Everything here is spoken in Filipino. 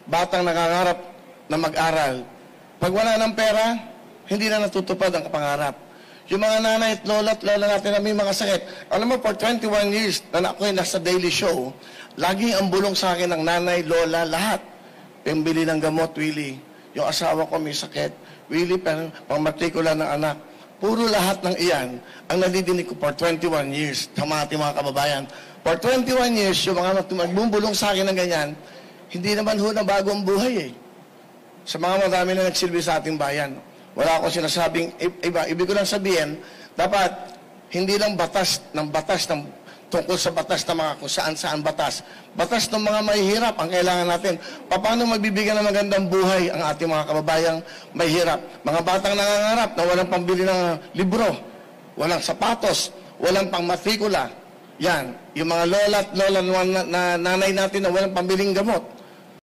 batang nangangarap na mag-aral. Pag wala ng pera, hindi na natutupad ang pangarap. Yung mga nanay at lola natin na may mga sakit. Alam mo, for 21 years na ako'y nasa daily show, laging ang bulong sa akin ng nanay, lola, lahat. Pambili ng gamot, Willie. Yung asawa ko may sakit. Willie, pang-matrikula ng anak. Puro lahat ng iyan ang nadidinig ko for 21 years sa mga kababayan. For 21 years, yung mga magbubulong sa akin ng ganyan, hindi naman ho na bago ang buhay eh. Sa mga madami na nagsilbi sa ating bayan. Wala akong sinasabing iba. Ibig ko lang sabihin, dapat hindi lang batas tungkol sa batas ng mga kung saan batas. Batas ng mga mahihirap ang kailangan natin. Paano magbibigyan ng magandang buhay ang ating mga kababayang mahihirap? Mga batang nangangarap na walang pambili ng libro, walang sapatos, walang pangmatrikula. Yan. Yung mga lola at lola na nanay natin na walang pambiling gamot.